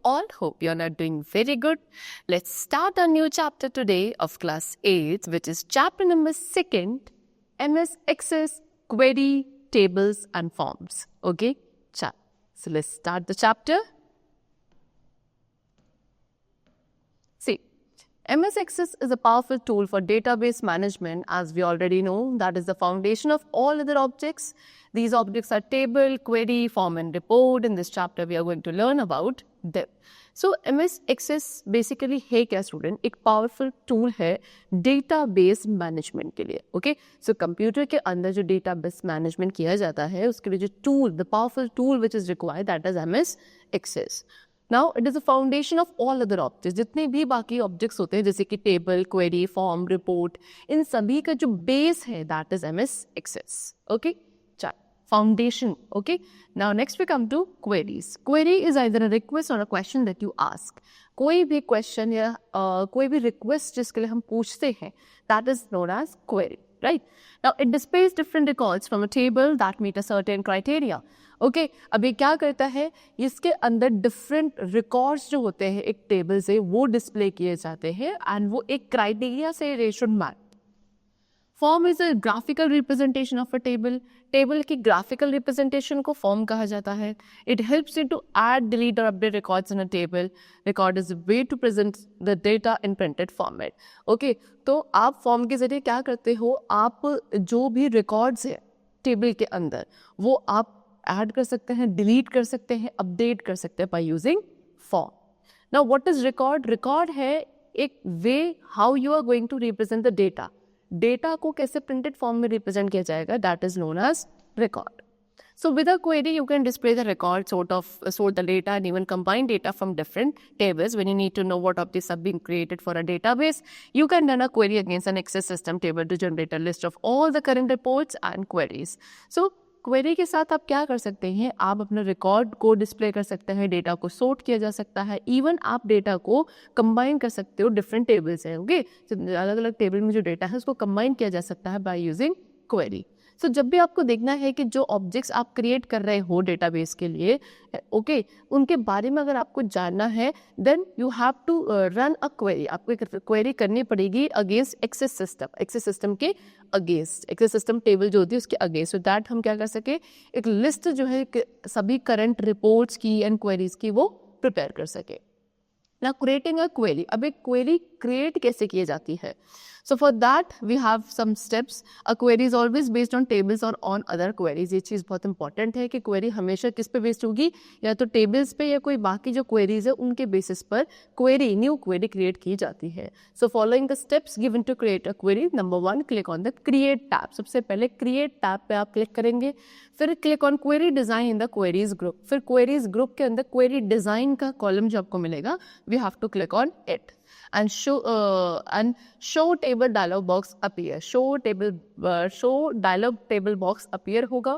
all. Hope you're not doing very good. Let's start a new chapter today of class 8, which is chapter number 2, MS Access, Query, Tables and Forms. Okay, so let's start the chapter. See, MS Access is a powerful tool for database management. As we already know, that is the foundation of all other objects. These objects are table, query, form and report. In this chapter, we are going to learn about them. So, MS Access basically है क्या student? एक powerful tool है database management के लिए. Okay? So, computer के अंदर जो database management किया जाता है, उसके लिए जो tool, the powerful tool which is required, that is MS Access. Now, it is the foundation of all other objects. जितने भी बाकी objects होते हैं, जैसे कि table, query, form, report, इन सभी का जो base है, that is MS Access. Okay? Foundation. Okay? Now, next we come to queries. Query is either a request or a question that you ask. कोई भी question या कोई भी request जिसके लिए हम पूछते हैं, that is known as query. Right? Now, it displays different records from a table that meet a certain criteria. Okay, अब ये क्या करता है, इसके अंदर डिफरेंट रिकॉर्ड्स जो होते हैं एक टेबल से वो डिस्प्ले किए जाते हैं एंड वो एक क्राइटेरिया से they should match. Form is a graphical representation of a table. Table की ग्राफिकल रिप्रेजेंटेशन को फॉर्म कहा जाता है. It helps you to add, delete और update records in a table. Record is a way to present the data in printed format. Okay, तो आप form के जरिए क्या करते हो, आप जो भी रिकॉर्ड्स है टेबल के अंदर वो आप ऐड कर सकते हैं, डिलीट कर सकते हैं, अपडेट कर सकते हैं by using form. Now what is record? Record है एक way how you are going to represent the data. Data को कैसे प्रिंटेड फॉर्म में रिप्रेजेंट किया जाएगा, that is known as record. So with a query, you can display the record, sort the data and even combine data from different tables. When you need to know what objects are being created for a database, you can run a query against an Access system table to generate a list of all the current reports and queries. So query के साथ आप क्या कर सकते हैं, आप अपने record को डिस्प्ले कर सकते हैं, डेटा को सॉर्ट किया जा सकता है, इवन आप डेटा को कंबाइन कर सकते हो डिफरेंट टेबल्स हैं. ओके, अलग अलग टेबल में जो डेटा है उसको कंबाइन किया जा सकता है बाय यूजिंग क्वेरी. सो जब भी आपको देखना है कि जो ऑब्जेक्ट्स आप क्रिएट कर रहे हो डेटाबेस के लिए, ओके, उनके बारे में अगर आपको जानना है, then you have to run a query. आपको एक क्वेरी करनी पड़ेगी against access system. Access system के अगेंस्ट, एक्सेस सिस्टम टेबल जो होती है उसके अगेंस्ट, सो दैट हम क्या कर सके, एक लिस्ट जो है सभी करंट रिपोर्ट्स की एंड क्वेरीज की वो प्रिपेयर कर सके. ना क्रिएटिंग अ क्वेरी. अब एक क्वेरी क्रिएट कैसे की जाती है? So for that we have some steps. A query is always based on tables or on other queries. ये चीज़ बहुत इंपॉर्टेंट है कि क्वेरी हमेशा किस पे बेस्ड होगी, या तो टेबल्स पे या कोई बाकी जो क्वेरीज है उनके बेसिस पर क्वेरी, न्यू क्वेरी क्रिएट की जाती है. So following the steps given to create a query. Number 1, click on the create tab. सबसे पहले क्रिएट टैब पे आप क्लिक करेंगे. फिर click on query design in the queries group. फिर क्वेरीज ग्रुप के अंदर क्वेरी डिजाइन का कॉलम जो आपको मिलेगा, we have to click on it and show table dialog box appear. show dialog table box appear होगा.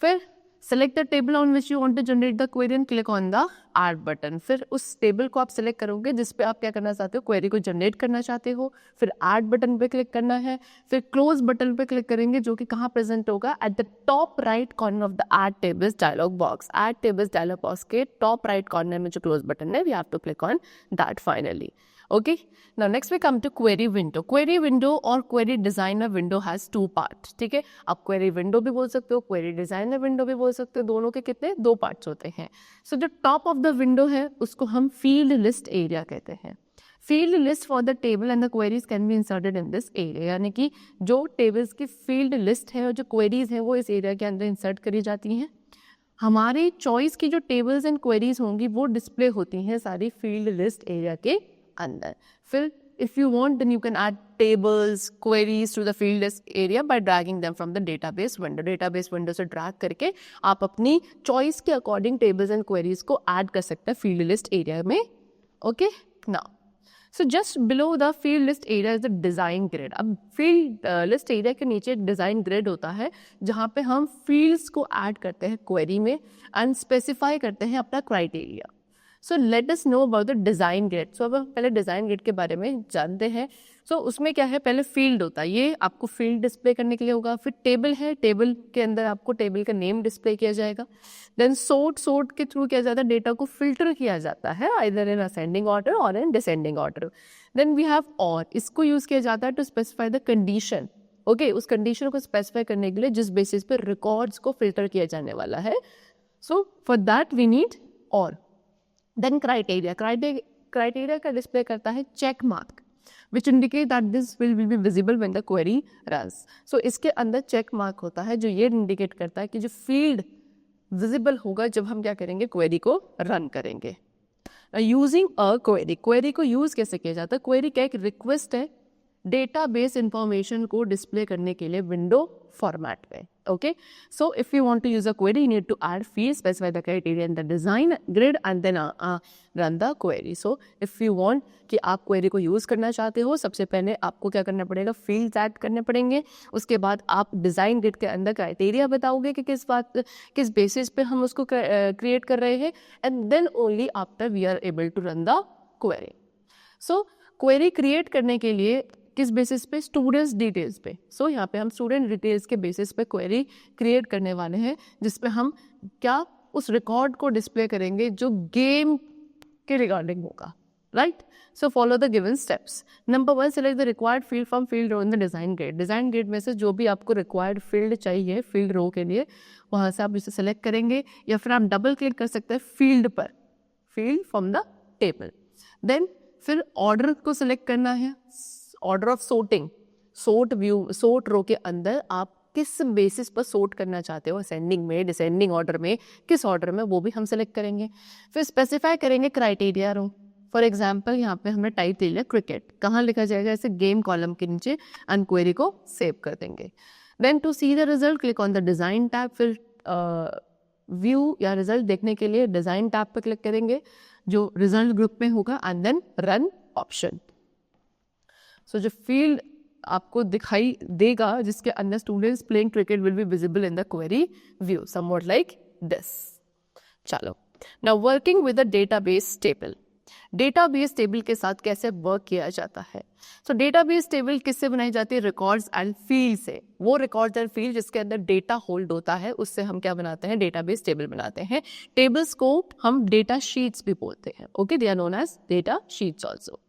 फिर select the table on which you want to generate the query and click on the add button. फिर उस table को आप select करोगे जिस पे आप क्या करना चाहते हो, क्वेरी को जनरेट करना चाहते हो. फिर add बटन पे क्लिक करना है. फिर क्लोज बटन पे क्लिक करेंगे जो कि कहाँ प्रेजेंट होगा, at the top right corner of the add tables dialog box. add tables dialog box के टॉप राइट कॉर्नर में जो क्लोज बटन है, we have to click on that finally. Okay, now next we come to query window. Query window और query designer window has 2 parts. ठीक है, आप query window भी बोल सकते हो, query designer window भी बोल सकते हो. दोनों के कितने 2 parts होते हैं. So जो top of the window है उसको हम field list area कहते हैं. Field list for the table and the queries can be inserted in this area. यानी कि जो tables की field list है और जो queries है वो इस area के अंदर insert करी जाती हैं. हमारी choice की जो tables and queries होंगी वो display होती हैं सारी field list area के अंदर. फिर if you want then you can add tables, queries to the field list area by dragging them from the database window. database window से drag करके आप अपनी choice के according tables and queries को add कर सकते हैं field list area में. Okay, now so just below the field list area is the design grid. अब field list area के नीचे एक design grid होता है जहाँ पे हम fields को add करते हैं query में and specify करते हैं अपना criteria. So let us know about the design grid. So अब हम पहले डिज़ाइन ग्रिड के बारे में जानते हैं। सो उसमें क्या है, पहले फील्ड होता है, ये आपको फील्ड डिस्प्ले करने के लिए होगा। फिर टेबल है, टेबल के अंदर आपको टेबल का नेम डिस्प्ले किया जाएगा। देन सोर्ट के थ्रू क्या जाता है, डेटा को फिल्टर किया जाता है आइदर इन असेंडिंग ऑर्डर और in descending order. Then we have or, इसको यूज़ किया जाता है to specify the condition. Okay, उस कंडीशन को स्पेसिफाई करने के लिए जिस बेसिस पे रिकॉर्ड्स को फिल्टर किया जाने वाला है। So for that we need और। देन क्राइटेरिया, क्राइटेरिया का डिस्प्ले करता है check mark which indicate that this will be visible when the query runs. So इसके अंदर चेक मार्क होता है जो ये इंडिकेट करता है कि जो फील्ड विजिबल होगा जब हम क्या करेंगे, क्वेरी को रन करेंगे। यूजिंग अ क्वेरी, क्वेरी को यूज कैसे किया जाता है, क्वेरी क्या एक रिक्वेस्ट है डेटाबेस इंफॉर्मेशन को डिस्प्ले करने के लिए विंडो फॉर्मेट में। Okay, so if you want to use a query you need to add field, specify the criteria in the design grid and then run the query. So if you want कि आप query को use करना चाहते हो, सबसे पहले आपको क्या करना पड़ेगा, फील्ड्स ऐड करने पड़ेंगे। उसके बाद आप डिजाइन ग्रिड के अंदर क्राइटेरिया बताओगे कि किस बेसिस पे हम उसको क्रिएट कर रहे हैं, and then only after we are able to run the query. So query create करने के लिए किस बेसिस पे, स्टूडेंट्स डिटेल्स पे। सो यहाँ पे हम स्टूडेंट डिटेल्स के बेसिस पे क्वेरी क्रिएट करने वाले हैं, जिसपे हम क्या उस रिकॉर्ड को डिस्प्ले करेंगे जो गेम के रिगार्डिंग होगा, right. So follow the given steps. Number 1, select the required field from field row in the design grid. Design grid में से जो भी आपको रिक्वायर्ड फील्ड चाहिए फील्ड रो के लिए, वहाँ से आप इसे सेलेक्ट करेंगे, या फिर आप डबल क्लिक कर सकते हैं फील्ड पर, field from the table. Then फिर ऑर्डर को सिलेक्ट करना है, order of sorting, sort row के अंदर आप किस बेसिस पर सोर्ट करना चाहते हो, असेंडिंग में, डिसेंडिंग ऑर्डर में, किस ऑर्डर में, वो भी हम सेलेक्ट करेंगे। फिर स्पेसिफाई करेंगे क्राइटेरिया रो। फॉर एग्जाम्पल यहाँ पे हमने टाइप दे लिया क्रिकेट, कहाँ लिखा जाएगा, ऐसे गेम कॉलम के नीचे, एंड क्वेरी को सेव कर देंगे। Then to see the result click on the design tab. फिर व्यू या रिजल्ट देखने के लिए डिजाइन टैब पर क्लिक करेंगे जो रिजल्ट ग्रुप में होगा, and then run option. So जो फील्ड आपको दिखाई देगा जिसके अंदर students playing cricket will be visible in the query view, somewhat like this. चलो, now working with the database table. Database table के साथ कैसे वर्क किया जाता है। सो डेटाबेस टेबल किससे बनाई जाती है, रिकॉर्ड्स एंड फील्ड से। वो रिकॉर्ड्स एंड फील्ड जिसके अंदर डेटा होल्ड होता है, उससे हम क्या बनाते हैं, डेटाबेस टेबल बनाते हैं। टेबल्स को हम डेटा शीट्स भी बोलते हैं। Okay, they are known as data sheets also.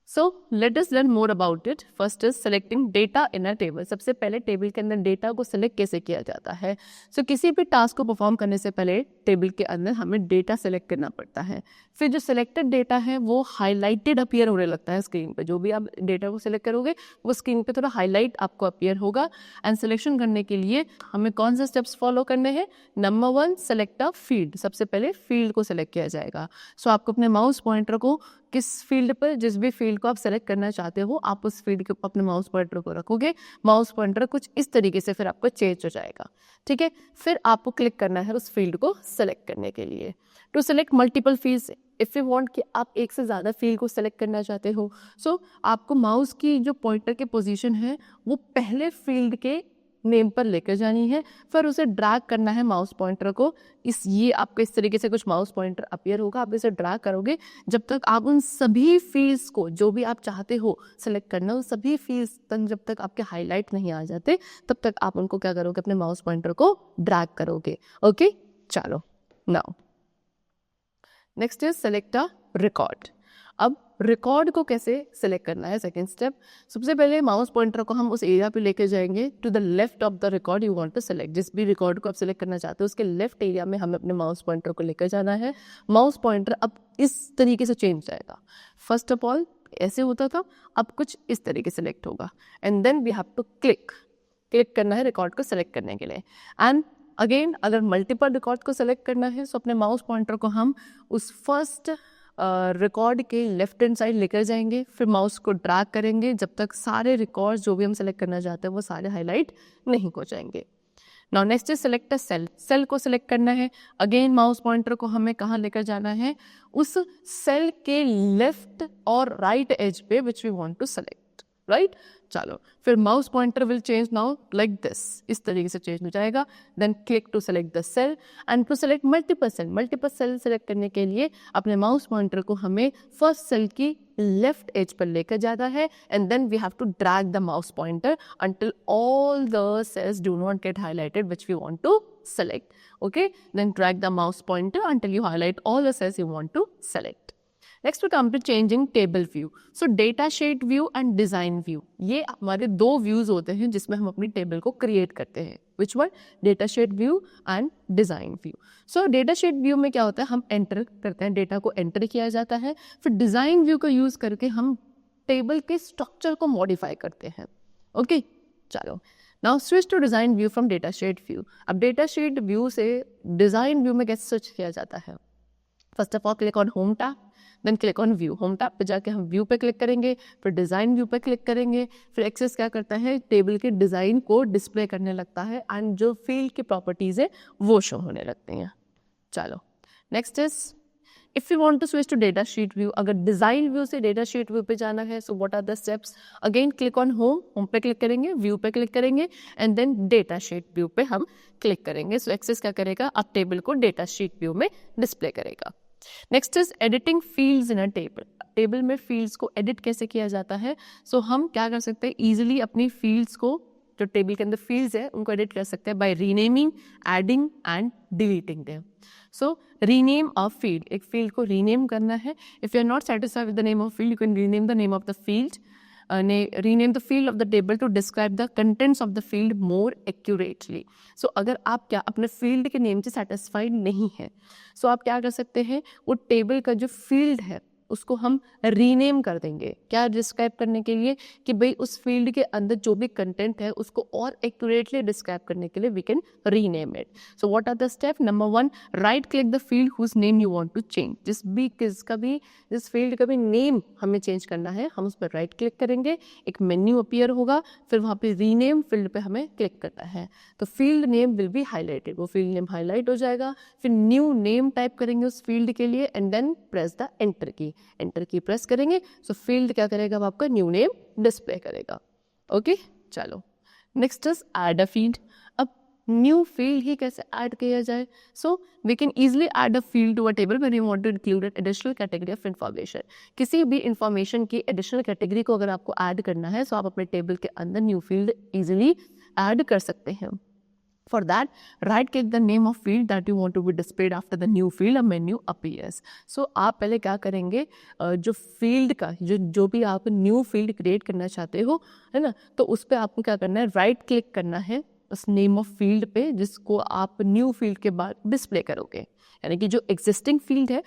So let us learn more about it. First is selecting data in a table. सबसे पहले टेबल के अंदर डेटा को सिलेक्ट कैसे किया जाता है। किसी भी टास्क को परफॉर्म करने से पहले टेबल के अंदर हमें डेटा सेलेक्ट करना पड़ता है। फिर जो सिलेक्टेड डेटा है वो हाईलाइटेड अपीयर होने लगता है स्क्रीन पे। जो भी आप डेटा को सिलेक्ट करोगे वो स्क्रीन पे थोड़ा हाईलाइट आपको अपीयर होगा। एंड सिलेक्शन करने के लिए हमें कौन से स्टेप्स फॉलो करने हैं। Number 1, select a field. सबसे पहले फील्ड को सिलेक्ट किया जाएगा। आपको अपने माउस पॉइंटर को किस फील्ड पर, जिस भी फील्ड को आप सेलेक्ट करना चाहते हो, आप उस फील्ड के ऊपर अपने माउस पॉइंटर को रखोगे। माउस पॉइंटर कुछ इस तरीके से फिर आपको चेंज हो जाएगा, ठीक है। फिर आपको क्लिक करना है उस फील्ड को सेलेक्ट करने के लिए। To select multiple fields, if you want कि आप एक से ज़्यादा फील्ड को सेलेक्ट करना चाहते हो, आपको माउस की जो पॉइंटर की पोजीशन है वो पहले फील्ड के नेम पर लेकर जानी है, फिर उसे ड्रैग करना है माउस पॉइंटर को। ये आपको इस तरीके से कुछ माउस पॉइंटर अपीयर होगा, आप इसे ड्रैग करोगे जब तक आप उन सभी फील्ड्स को जो भी आप चाहते हो सेलेक्ट करना, उन सभी फील्ड्स तक जब तक आपके हाईलाइट नहीं आ जाते तब तक आप उनको क्या करोगे, अपने माउस पॉइंटर को ड्रैग करोगे। ओके, चलो now next is select a record. अब रिकॉर्ड को कैसे सेलेक्ट करना है, सेकंड स्टेप। सबसे पहले माउस पॉइंटर को हम उस एरिया पे लेके जाएंगे to the left of the record you want to select. जिस भी रिकॉर्ड को आप सेलेक्ट करना चाहते हो उसके लेफ्ट एरिया में हमें अपने माउस पॉइंटर को लेकर जाना है। माउस पॉइंटर अब इस तरीके से चेंज जाएगा। फर्स्ट ऑफ ऑल ऐसे होता था, अब कुछ इस तरीके से सेलेक्ट होगा, and then we have to click करना है रिकॉर्ड को सेलेक्ट करने के लिए। एंड अगेन अगर मल्टीपल रिकॉर्ड को सेलेक्ट करना है तो अपने माउस पॉइंटर को हम उस फर्स्ट रिकॉर्ड के लेफ्ट हैंड साइड लेकर जाएंगे, फिर माउस को ड्रैग करेंगे जब तक सारे रिकॉर्ड्स जो भी हम सेलेक्ट करना चाहते हैं वो सारे हाईलाइट नहीं हो जाएंगे। Now next is select a cell. Cell को सिलेक्ट करना है। अगेन माउस पॉइंटर को हमें कहाँ लेकर जाना है, उस सेल के लेफ्ट और राइट एज पे which we want to select. Right. चलो फिर mouse pointer will change now like this, इस तरीके से चेंज हो जाएगा। Then click to select the cell and to select multiple cell select करने के लिए अपने माउस पॉइंटर को हमें फर्स्ट सेल की लेफ्ट एज पर लेकर जाना है and then we have to drag the mouse pointer until all the cells do not get highlighted which we want to select. Okay, then drag the mouse pointer until you highlight all the cells you want to select. Next we come to changing table view. So data sheet view and design view, ये हमारे दो views होते हैं जिसमें हम अपनी table को create करते हैं. Which one? Data sheet view and design view. So data sheet view में क्या होता है, हम enter करते हैं, data को enter किया जाता है, फिर design view को use करके हम table के structure को modify करते हैं. ओके चलो now switch to design view from data sheet view. अब डेटा शीट व्यू से डिज़ाइन व्यू में कैसे स्विच किया जाता है? First of all click on home tab, then click on view. Home tab पे जाके हम व्यू पे क्लिक करेंगे, फिर डिज़ाइन व्यू पे क्लिक करेंगे, फिर एक्सेस क्या करता है, टेबल के डिज़ाइन को डिस्प्ले करने लगता है एंड जो फील्ड की प्रॉपर्टीज़ है वो शो होने लगती हैं। चलो next is if you want to switch to data sheet view, अगर डिजाइन व्यू से डेटा शीट व्यू पे जाना है, so what are the steps? Again click on home पे क्लिक करेंगे, व्यू पे क्लिक करेंगे and then data sheet view पे हम क्लिक करेंगे। सो एक्सेस क्या करेगा, अब टेबल को डेटा शीट व्यू में डिस्प्ले करेगा। Next is editing fields in a table. Table में फील्ड्स को एडिट कैसे किया जाता है? सो हम क्या कर सकते हैं, ईजिली अपनी फील्ड्स को, जो टेबल के अंदर फील्ड्स है उनको एडिट कर सकते हैं by renaming, adding and deleting them. So rename a field, एक फील्ड को रीनेम करना है। If you are not satisfied with the name of field, you can rename the name of the field, rename the field of the table to describe the contents of the field more accurately. So अगर आप क्या अपने field के name से satisfied नहीं है, सो आप क्या कर सकते हैं, वो टेबल का जो फील्ड है उसको हम रीनेम कर देंगे। क्या डिस्क्राइब करने के लिए कि भाई उस फील्ड के अंदर जो भी कंटेंट है उसको और एक्यूरेटली डिस्क्राइब करने के लिए we can rename it. So what are the step? Number 1, right click the field whose name you want to change. जिस फील्ड का भी नेम हमें चेंज करना है हम उस पर राइट क्लिक करेंगे, एक मेन्यू अपीयर होगा, फिर वहाँ पे रीनेम फील्ड पे हमें क्लिक करना है तो field name will be highlighted, वो फील्ड नेम हाईलाइट हो जाएगा। फिर न्यू नेम टाइप करेंगे उस फील्ड के लिए and then press the enter key press करेंगे, सो फील्ड क्या करेगा, वो आपका न्यू नेम डिस्प्ले करेगा। ओके चलो next is add a field. अब न्यू फील्ड ही कैसे ऐड किया जाए? So we can easily add a field to a table when you want to include an additional category of information. किसी भी information की एडिशनल कैटेगरी को अगर आपको ऐड करना है, सो आप अपने टेबल के अंदर न्यू फील्ड इजिली ऐड कर सकते हैं। For that, right click the name of field that you want to be displayed after the new field, a menu appears. So आप पहले क्या करेंगे, जो फील्ड का जो भी आप न्यू फील्ड क्रिएट करना चाहते हो, है ना, तो उस पर आपको क्या करना है, राइट क्लिक करना है उस नेम ऑफ फील्ड पे जिसको आप न्यू फील्ड के बाद डिस्प्ले करोगे। यानी कि जो एग्जिस्टिंग फील्ड है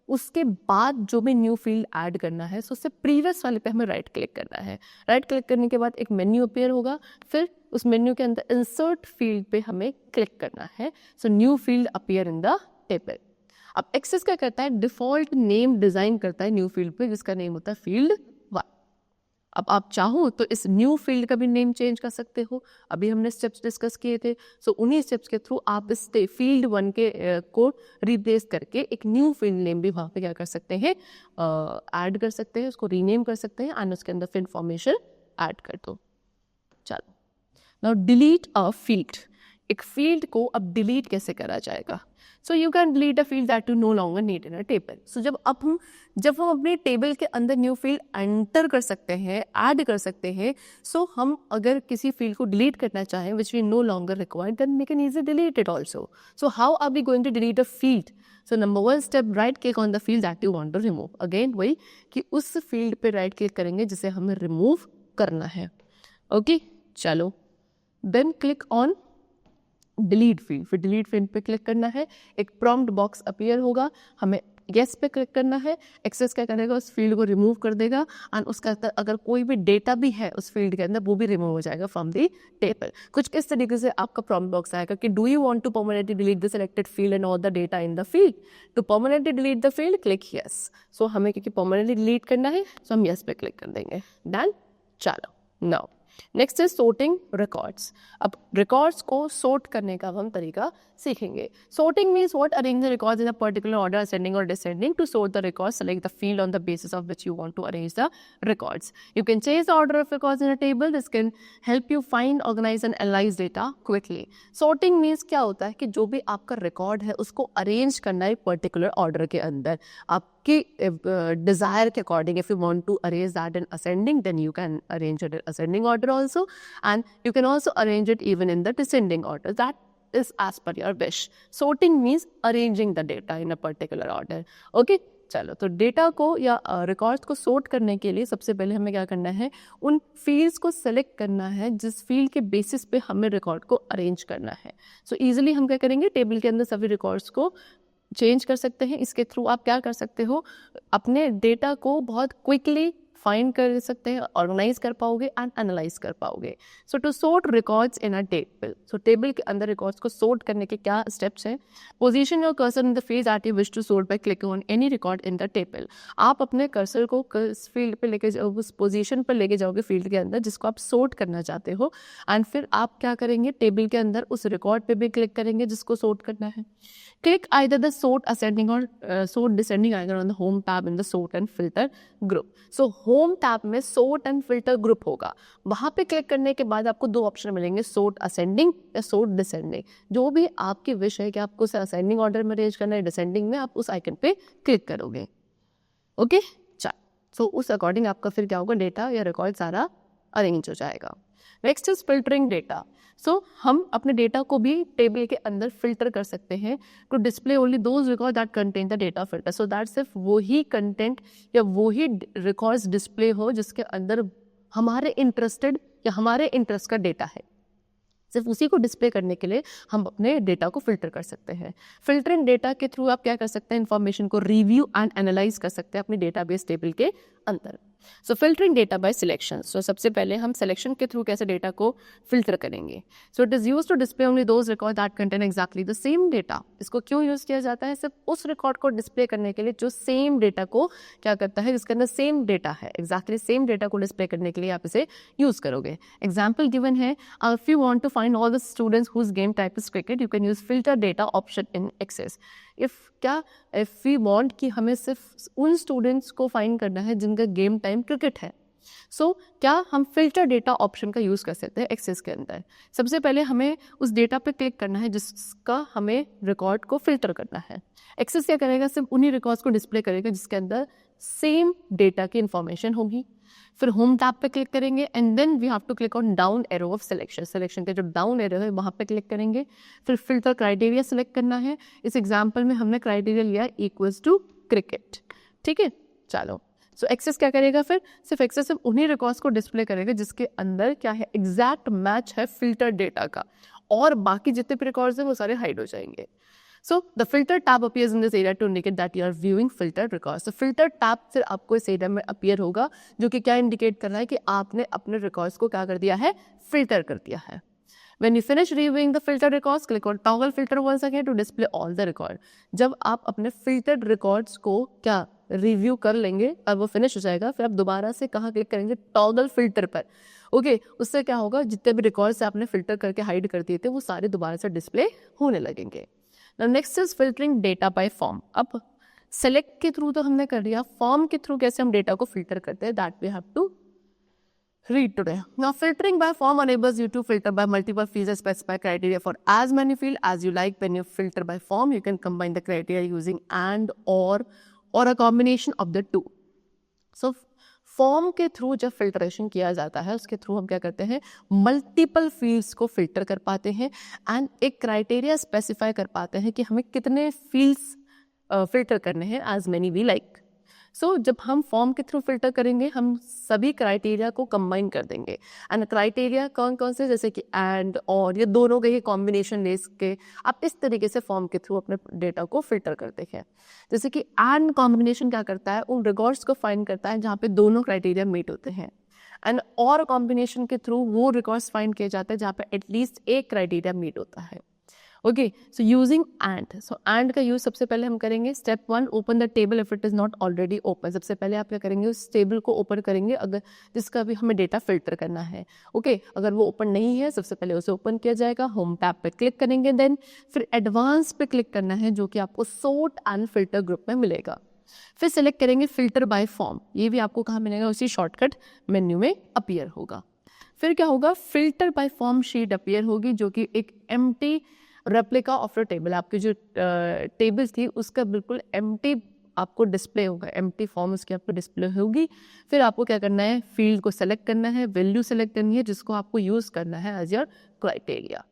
उसके बाद जो भी न्यू फील्ड ऐड करना है, सो उससे प्रीवियस वाले पे हमें राइट क्लिक करना है। राइट क्लिक करने के बाद एक मेन्यू अपीयर होगा, फिर उस मेन्यू के अंदर इंसर्ट फील्ड पे हमें क्लिक करना है। So new field appear in the table. अब एक्सेस क्या करता है, डिफॉल्ट नेम डिजाइन करता है न्यू फील्ड पे जिसका नेम होता है फील्ड 1। अब आप चाहो तो इस न्यू फील्ड का भी नेम चेंज कर सकते हो, अभी हमने स्टेप्स डिस्कस किए थे। सो उन्हीं स्टेप्स के थ्रू आप इस फील्ड 1 के को रिप्लेस करके एक न्यू फील्ड नेम भी वहाँ पे क्या कर सकते हैं, ऐड कर सकते हैं, उसको रीनेम कर सकते हैं एंड उसके अंदर फिर इंफॉर्मेशन ऐड कर दो। चलो नाउ डिलीट अ फील्ड। एक फील्ड को अब डिलीट कैसे करा जाएगा? So you can delete a field that you no longer need in a table. So जब हम अपने टेबल के अंदर न्यू फील्ड एंटर कर सकते हैं, ऐड कर सकते हैं, सो हम अगर किसी फील्ड को डिलीट करना चाहें which we no longer required, then we can easily delete it also. So how are we going to delete a field? So number 1 step, right click on the field that you want to remove. Again वही कि उस field पे right click करेंगे जिसे हमें remove करना है। Okay चलो then click on delete field. फिर डिलीट फील्ड पे क्लिक करना है, एक प्रॉम्प्ट बॉक्स अपीयर होगा, हमें येस पे क्लिक करना है। एक्सेस क्या करेगा, उस फील्ड को रिमूव कर देगा एंड उसका अगर कोई भी डेटा भी है उस फील्ड के अंदर वो भी रिमूव हो जाएगा फ्रॉम दी टेबल। कुछ इस तरीके से आपका प्रॉम्प्ट बॉक्स आएगा कि do you want to permanently delete the selected field and all the data in the field. To permanently delete the field click yes. So हमें क्योंकि परमानेंटली डिलीट करना है सो हम यस पे क्लिक कर देंगे। डन। चलो now next is sorting records. अब records को sort करने का हम तरीका सीखेंगे. Sorting means what? Arrange the records in a particular order, ascending or descending. To sort the records, select the field on the basis of which you want to arrange the records. You can change the order of records in a table. This can help you find, organize and analyze data quickly. Sorting means क्या होता है कि जो भी आपका record है उसको arrange करना है पर्टिकुलर ऑर्डर के अंदर. आपकी डिज़ायर के according, if you want to arrange that in ascending, then you can arrange it in ascending order also, and you can also arrange it even in the descending order. That is as per your wish. Sorting means arranging the data in a particular order. Okay? चलो, तो data को या records को sort करने के लिए सबसे पहले हमें क्या करना है, उन फील्ड्स को सेलेक्ट करना है जिस फील्ड के बेसिस पे हमें रिकॉर्ड को अरेंज करना है. सो इजीली हम क्या करेंगे, टेबल के अंदर सभी रिकॉर्ड्स को चेंज कर सकते हैं. इसके थ्रू आप क्या कर सकते हो, अपने डेटा को बहुत क्विकली फाइंड कर सकते हैं, ऑर्गेनाइज कर पाओगे एंड एनालाइज कर पाओगे. So to sort records in a table, so table के अंदर रिकॉर्ड्स को सॉर्ट करने के क्या स्टेप्स हैं. Position your cursor in the field that you wish to sort by clicking on any record in the table. आप अपने cursor को उस फील्ड पे लेके जाओ, उस पोजीशन पर लेके जाओगे फील्ड के अंदर जिसको आप सॉर्ट करना चाहते हो, एंड फिर आप क्या करेंगे, टेबल के अंदर उस रिकॉर्ड पे भी क्लिक करेंगे जिसको सॉर्ट करना है. Click either the sort ascending or sort descending icon on the home tab in the sort and filter group. So home tab में sort and filter group होगा. वहाँ पे क्लिक करने के बाद आपको दो ऑप्शन मिलेंगे, sort ascending या sort descending. जो भी आपकी विश है कि आपको उसे ascending ऑर्डर में अरेंज करना है, descending में आप उस आइकन पे क्लिक करोगे. ओके, चल. सो उस अकॉर्डिंग आपका फिर क्या होगा, डेटा या रिकॉर्ड सारा अरेंज हो जाएगा. Next is filtering data. So हम अपने डेटा को भी टेबल के अंदर फिल्टर कर सकते हैं to display only those record that contain the data filter. So that सिर्फ वही कंटेंट या वही रिकॉर्ड्स डिस्प्ले हो जिसके अंदर हमारे इंटरेस्टेड या हमारे इंटरेस्ट का डेटा है. सिर्फ उसी को डिस्प्ले करने के लिए हम अपने डेटा को फिल्टर कर सकते हैं. फिल्टरिंग डेटा के थ्रू आप क्या कर सकते हैं, इन्फॉर्मेशन को रिव्यू एंड एनालाइज कर सकते हैं अपने डेटाबेस टेबल के अंदर. सो फिल्टरिंग डेटा बाय सिलेक्शन. सो सबसे पहले हम सिलेक्शन के थ्रू कैसे डेटा को फिल्टर करेंगे. So it is use to display only those record that contain exactly the same data. इसको क्यों यूज किया जाता है, सिर्फ उस रिकॉर्ड को डिस्प्ले करने के लिए जो सेम डेटा को क्या करता है, जिसके अंदर सेम डेटा है, एग्जैक्टली सेम डेटा को डिस्प्ले करने के लिए आप इसे यूज करोगे. एग्जाम्पल गिवन है, if you want to find all the students whose game type is cricket, you can use filter data option in access. If we want कि हमें सिर्फ उन स्टूडेंट्स को फाइंड करना है जिनका गेम टाइम क्रिकेट है, सो क्या हम फिल्टर डेटा ऑप्शन का यूज़ कर सकते हैं एक्सेस के अंदर. सबसे पहले हमें उस डेटा पे क्लिक करना है जिसका हमें रिकॉर्ड को फिल्टर करना है. एक्सेस क्या करेगा, सिर्फ उन्हीं रिकॉर्ड्स को डिस्प्ले करेगा जिसके अंदर सेम डेटा की इंफॉर्मेशन होगी. फिर होम टैब पे क्लिक करेंगे and then we have to click on down arrow of selection. Selection का जो डाउन एरो है वहाँ पे क्लिक करेंगे. फिर फिल्टर क्राइटेरिया सेलेक्ट करना है. इस एग्जाम्पल में हमने क्राइटेरिया लिया इक्वल्स टू क्रिकेट. ठीक है, चलो. सो एक्सेस क्या करेगा, फिर सिर्फ एक्सेस सिर्फ उन्हीं रिकॉर्ड्स को डिस्प्ले करेगा जिसके अंदर क्या है, एग्जैक्ट मैच है फिल्टर डेटा का, और बाकी जितने भी रिकॉर्ड्स हैं वो सारे हाइड हो जाएंगे. So the filter tab appears in this area to indicate that you are viewing filtered records. So filter tab फिर आपको इस एरिया में अपीयर होगा जो कि क्या इंडिकेट कर रहा है कि आपने अपने रिकॉर्ड्स को क्या कर दिया है, फिल्टर कर दिया है. When you finish reviewing the filtered records, click on toggle filter once again to display all the record. जब आप अपने filtered records को क्या रिव्यू कर लेंगे और वो फिनिश हो जाएगा, फिर आप दोबारा से कहाँ क्लिक करेंगे, टॉगल फिल्टर पर. ओके, उससे क्या होगा, जितने भी रिकॉर्ड्स आपने फिल्टर करके हाइड कर दिए थे वो सारे दोबारा से डिस्प्ले होने लगेंगे. Now next is filtering data by form. अब select के थ्रू तो हमने कर लिया, फॉर्म के थ्रू कैसे हम डेटा को फिल्टर करते हैं, that we have to read today. Now filtering by form enables you to filter by multiple fields and specify criteria for as many fields as you like. When you filter by form, you can combine the criteria using and or a combination of the two. So form के through जब filtration किया जाता है उसके through हम क्या करते हैं, मल्टीपल फील्ड्स को फिल्टर कर पाते हैं एंड एक क्राइटेरिया स्पेसिफाई कर पाते हैं कि हमें कितने फील्ड्स फिल्टर करने हैं, एज मेनी वी लाइक. सो जब हम फॉर्म के थ्रू फिल्टर करेंगे हम सभी क्राइटेरिया को कंबाइन कर देंगे. एंड क्राइटेरिया कौन कौन से, जैसे कि एंड और ये दोनों के ही कॉम्बिनेशन ले के आप इस तरीके से फॉर्म के थ्रू अपने डेटा को फिल्टर करते हैं. जैसे कि एंड कॉम्बिनेशन क्या करता है, उन रिकॉर्ड्स को फाइंड करता है जहाँ पे दोनों क्राइटेरिया मीट होते हैं. एंड और कॉम्बिनेशन के थ्रू वो रिकॉर्ड्स फाइंड किए जाते हैं जहाँ पे एटलीस्ट एक क्राइटेरिया मीट होता है. Okay, so using and, so and का यूज सबसे पहले हम करेंगे step 1, open the table if it is not already open. सबसे पहले आप क्या करेंगे, उस टेबल को ओपन करेंगे अगर जिसका भी हमें डेटा फिल्टर करना है। ओके, अगर वो ओपन नहीं है सबसे पहले उसे ओपन किया जाएगा, होम टैब पे क्लिक करेंगे, देन फिर एडवांस पे क्लिक करना है जो कि आपको सॉर्ट एंड फिल्टर ग्रुप में मिलेगा। फिर सेलेक्ट करेंगे फिल्टर बाय फॉर्म, ये भी आपको कहाँ मिलेगा, उसी शॉर्टकट मेन्यू में अपीयर होगा। फिर क्या होगा, filter by form sheet appear होगी जो कि एक empty replica of the table, आपकी जो टेबल्स थी उसका बिल्कुल एम्प्टी आपको डिस्प्ले होगा, एम्प्टी फॉर्म उसकी आपको डिस्प्ले होगी। फिर आपको क्या करना है, फील्ड को सेलेक्ट करना है, वैल्यू सेलेक्ट करनी है जिसको आपको यूज़ करना है as your criteria.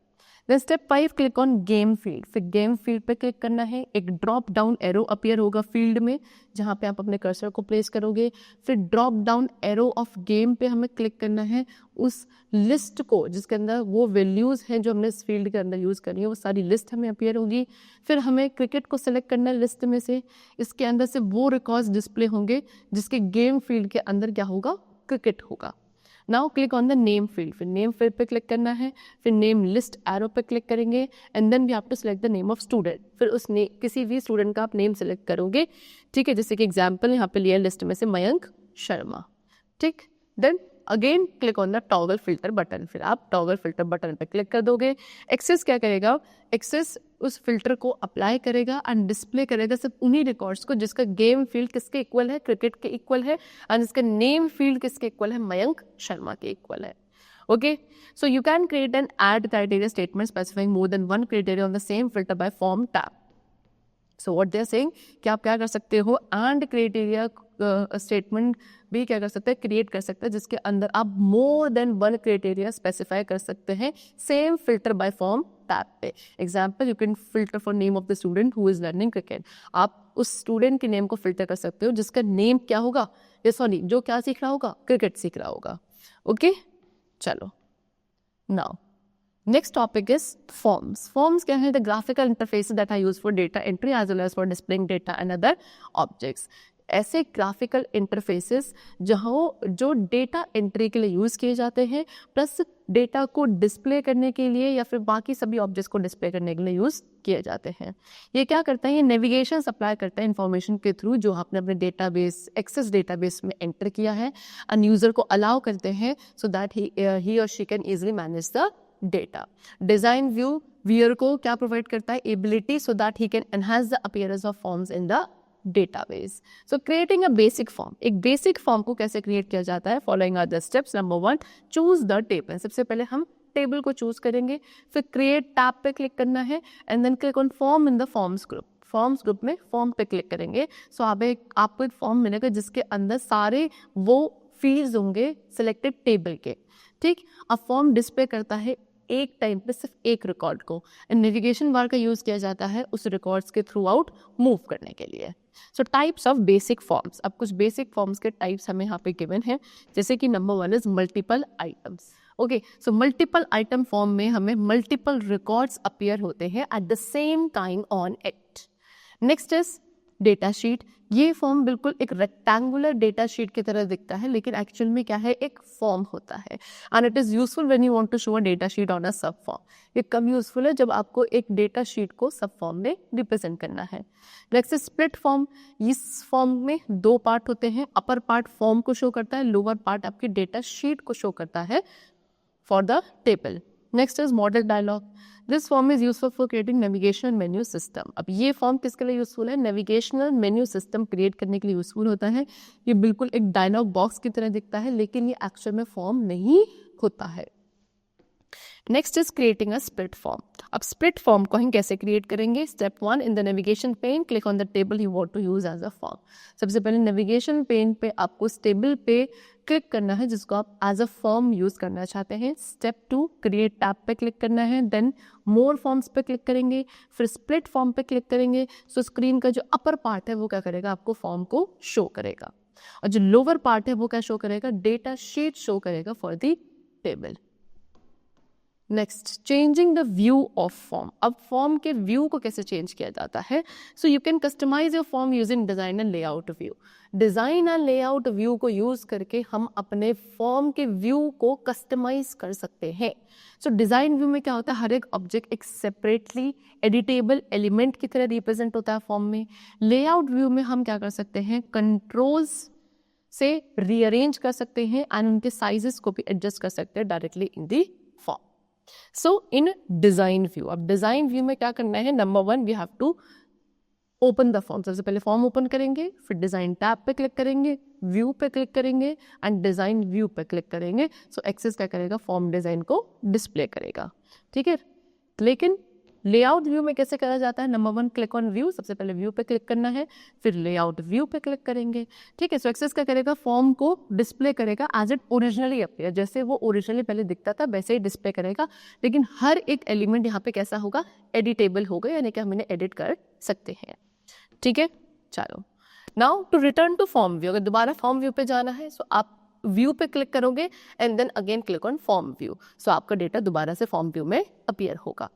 Then step 5, click on game field. फिर गेम फील्ड पे क्लिक करना है, एक ड्रॉप डाउन एरो अपीयर होगा फील्ड में जहाँ पे आप अपने कर्सर को प्लेस करोगे। फिर drop down arrow of game पे हमें क्लिक करना है, उस लिस्ट को जिसके अंदर वो वैल्यूज़ हैं जो हमने इस फील्ड के अंदर यूज़ करनी है वो सारी लिस्ट हमें अपीयर होगी। फिर हमें क्रिकेट को सेलेक्ट करना है लिस्ट में से, इसके अंदर से वो रिकॉर्ड्स डिस्प्ले होंगे जिसके गेम फील्ड के अंदर क्या होगा, क्रिकेट होगा। Now click on the name field, फिर नेम फील्ड पे क्लिक करना है, फिर नेम लिस्ट एरो पे क्लिक करेंगे and then we have to select the name of student. फिर उस किसी भी स्टूडेंट का आप नेम सेलेक्ट करोगे, ठीक है, जैसे कि एग्जाम्पल यहाँ पे लिया लिस्ट में से मयंक शर्मा, ठीक। Then again click on the toggle filter button, फिर आप टॉगल फिल्टर बटन पे क्लिक कर दोगे। एक्सेस क्या करेगा, एक्सेस उस फिल्टर को अप्लाई करेगा एंड डिस्प्ले करेगा सिर्फ उन्हीं रिकॉर्ड्स को जिसका गेम फील्ड किसके इक्वल है, क्रिकेट के इक्वल है, एंड जिसका नेम फील्ड किसके इक्वल है, मयंक शर्मा के इक्वल है। Okay, so you can create an add criteria statement specifying more than one criteria on the same filter by form tab. So what they are saying कि आप क्या कर सकते हो, एंड क्राइटेरिया स्टेटमेंट भी क्या कर सकते हैं, क्रिएट कर सकते हैं जिसके अंदर आप more than one criteria specify कर सकते हैं same filter by form tab पे। Example, you can filter for name of the student who is learning cricket, आप उस स्टूडेंट के नेम को फिल्टर कर सकते हो जिसका नेम क्या होगा, या सॉरी जो क्या सीख रहा होगा, क्रिकेट सीख रहा होगा। ओके, चलो now next topic is forms. Forms क्या है, the graphical interfaces that are used for data entry as well as for displaying data and other objects. ऐसे ग्राफिकल इंटरफेसेस जहाँ जो डेटा एंट्री के लिए यूज़ किए जाते हैं प्लस डेटा को डिस्प्ले करने के लिए या फिर बाकी सभी ऑब्जेक्ट्स को डिस्प्ले करने के लिए यूज़ किए जाते हैं। ये क्या करता है, ये नेविगेशन सप्लाई करता है इंफॉर्मेशन के थ्रू जो आपने अपने डेटाबेस, एक्सेस डेटाबेस में एंटर किया है, एंड यूज़र को अलाउ करते हैं सो that he or she can easily manage the data. Design view viewer को क्या प्रोवाइड करता है, ability so that he can enhance the appearance of forms in the database. So creating a basic form, एक basic form को कैसे create किया जाता है, following are the steps. Number 1, choose the table. सबसे पहले हम टेबल को चूज करेंगे, फिर क्रिएट टैब पे क्लिक करना है and then click on form in the forms group. Forms group में फॉर्म पे क्लिक करेंगे, सो आपको एक फॉर्म मिलेगा जिसके अंदर सारे वो फील्ड्स होंगे सिलेक्टेड टेबल के, ठीक। अब फॉर्म डिस्प्ले करता है एक टाइम पे सिर्फ एक रिकॉर्ड को, नेविगेशन बार का यूज किया जाता है उस रिकॉर्ड्स के थ्रू आउट मूव करने के लिए। सो टाइप्स ऑफ बेसिक फॉर्म्स, अब कुछ बेसिक फॉर्म्स के टाइप्स हमें यहाँ पे गिवन है, जैसे कि number 1 is multiple items. Okay, so multiple item form में हमें मल्टीपल रिकॉर्ड्स अपीयर होते हैं at the same time on it. Next is data sheet. ये फॉर्म बिल्कुल एक रेक्टेंगुलर डेटा शीट की तरह दिखता है लेकिन एक्चुअल में क्या है, एक फॉर्म होता है, and it is useful when you want to show a data sheet on a sub form. ये कब यूजफुल है, जब आपको एक डेटा शीट को सब फॉर्म में रिप्रेजेंट करना है। नेक्स्ट स्प्लिट फॉर्म, इस फॉर्म में 2 पार्ट होते हैं, अपर पार्ट फॉर्म को शो करता है, लोअर पार्ट आपकी डेटा शीट को शो करता है for the table. Next is modal dialog, this form is useful for creating navigational menu system. अब ये फॉर्म किसके लिए यूजफुल है, नेविगेशनल मेन्यू सिस्टम क्रिएट करने के लिए यूजफुल होता है। ये बिल्कुल एक डायलॉग बॉक्स की तरह दिखता है लेकिन ये एक्चुअल में फॉर्म नहीं होता है। Next is creating a split form. अब स्प्लिट फॉर्म को हम कैसे क्रिएट करेंगे, step 1, in the navigation pane click on the table you want to use as a form. सबसे पहले नेविगेशन पेन पे आपको उस टेबल पे क्लिक करना है जिसको आप एज अ फॉर्म यूज करना चाहते हैं। स्टेप 2, क्रिएट टैब पे क्लिक करना है, देन मोर फॉर्म्स पे क्लिक करेंगे, फिर स्प्लिट फॉर्म पे क्लिक करेंगे। सो स्क्रीन का जो अपर पार्ट है वो क्या करेगा, आपको फॉर्म को शो करेगा, और जो लोअर पार्ट है वो क्या शो करेगा, डेटा शीट शो करेगा for the table. Next, changing the view of form. अब फॉर्म के व्यू को कैसे चेंज किया जाता है? So you can customise your form using design and layout view. Design and layout view को यूज करके हम अपने फॉर्म के व्यू को कस्टमाइज कर सकते हैं। सो डिजाइन व्यू में क्या होता है, हर एक ऑब्जेक्ट एक सेपरेटली एडिटेबल एलिमेंट की तरह रिप्रेजेंट होता है फॉर्म में। लेआउट व्यू में हम क्या कर सकते हैं, कंट्रोल्स से रीअरेंज कर सकते हैं एंड उनके साइजेस को भी एडजस्ट कर सकते हैं directly in the form. So in design view, अब डिजाइन व्यू में क्या करना है, number 1 we have to open the form. सबसे पहले फॉर्म ओपन करेंगे, फिर डिजाइन टैब पे क्लिक करेंगे, व्यू पे क्लिक करेंगे एंड डिजाइन व्यू पे क्लिक करेंगे। सो एक्सेस क्या करेगा, फॉर्म डिजाइन को डिस्प्ले करेगा, ठीक है। लेकिन लेआउट व्यू में कैसे करा जाता है, नंबर 1 क्लिक ऑन व्यू, सबसे पहले व्यू पे क्लिक करना है, फिर लेआउट व्यू पे क्लिक करेंगे, ठीक है। सो एक्सेस क्या करेगा, फॉर्म को डिस्प्ले करेगा एज इट ओरिजिनली अपीयर, जैसे वो ओरिजिनली पहले दिखता था वैसे ही डिस्प्ले करेगा, लेकिन हर एक एलिमेंट यहाँ पे कैसा होगा, एडिटेबल होगा, यानी कि हम इन्हें एडिट कर सकते हैं, ठीक है। चलो, now to return to form view, अगर दोबारा फॉर्म व्यू पे जाना है सो आप व्यू पे क्लिक करोगे and then again click on form view. So आपका डेटा दोबारा से फॉर्म व्यू में अपीयर होगा।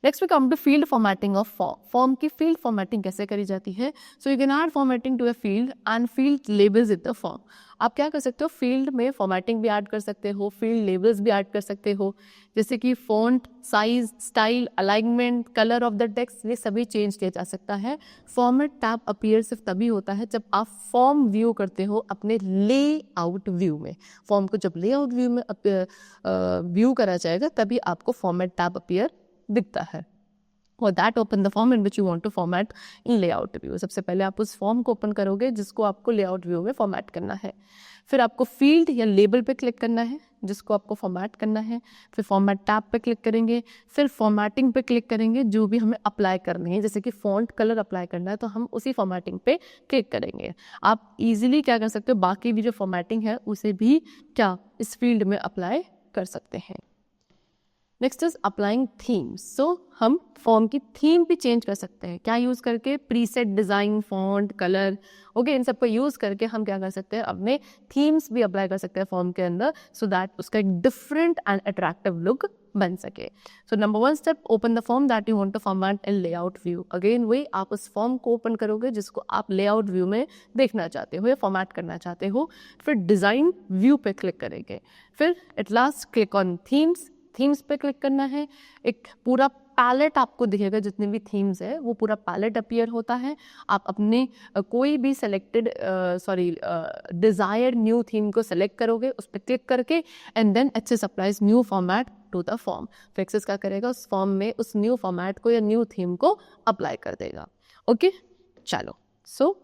Next we come to field formatting of form. Form की फील्ड फॉर्मेटिंग कैसे करी जाती है? So you can add formatting to a field and field labels in the form. आप क्या कर सकते हो, फील्ड में फॉर्मेटिंग भी ऐड कर सकते हो, फील्ड लेबल्स भी ऐड कर सकते हो, जैसे कि font size, style, alignment, colour of the text, ये सभी चेंज किया जा सकता है। फॉर्मेट टैब अपीयर सिर्फ तभी होता है जब आप फॉर्म व्यू करते हो अपने लेआउट व्यू में। फॉर्म को जब लेआउट व्यू में व्यू करा जाएगा तभी आपको फॉर्मेट टैब अपीयर दिखता है। और that open the form in which you want to format in layout view. सबसे पहले आप उस फॉर्म को ओपन करोगे जिसको आपको लेआउट व्यू में फॉर्मेट करना है, फिर आपको फील्ड या लेबल पे क्लिक करना है जिसको आपको फॉर्मेट करना है, फिर फॉर्मेट टैब पे क्लिक करेंगे, फिर फॉर्मेटिंग पे क्लिक करेंगे, जो भी हमें अप्लाई करनी है, जैसे कि फॉन्ट कलर अप्लाई करना है तो हम उसी फॉर्मेटिंग पे क्लिक करेंगे। आप इजीली क्या कर सकते हो, बाकी भी जो फॉर्मेटिंग है उसे भी क्या इस फील्ड में अप्लाई कर सकते हैं। Next is applying themes. So हम फॉर्म की थीम भी चेंज कर सकते हैं, क्या यूज़ करके, preset design, font, colour, okay, इन सब को यूज़ करके हम क्या कर सकते हैं, अपने थीम्स भी अप्लाई कर सकते हैं फॉर्म के अंदर, सो दैट उसका एक डिफरेंट एंड अट्रैक्टिव लुक बन सके। So number 1 step, open the form that you want to format in layout view. Again वही, आप उस फॉर्म को ओपन करोगे जिसको आप लेआउट व्यू में देखना चाहते हो या फॉर्मेट करना चाहते हो, फिर डिज़ाइन व्यू पे क्लिक करेंगे, फिर at last click on themes. Themes पे क्लिक करना है, एक पूरा पैलेट आपको दिखेगा, जितने भी थीम्स है वो पूरा पैलेट अपीयर होता है। आप अपने कोई भी सेलेक्टेड डिजायर्ड न्यू थीम को सेलेक्ट करोगे, उस पर क्लिक करके and then access applies new format to the form. फिर एक्सेस क्या करेगा, उस फॉर्म में उस न्यू फॉर्मेट को या न्यू थीम को अप्लाई कर देगा। ओके, चलो, सो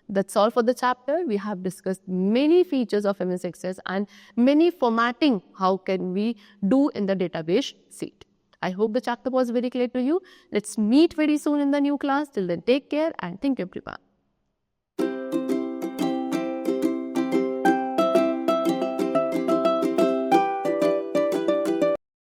that's all for the chapter. We have discussed many features of MS Access and many formatting how can we do in the database sheet. I hope the chapter was very clear to you. Let's meet very soon in the new class. Till then, take care and thank you everyone.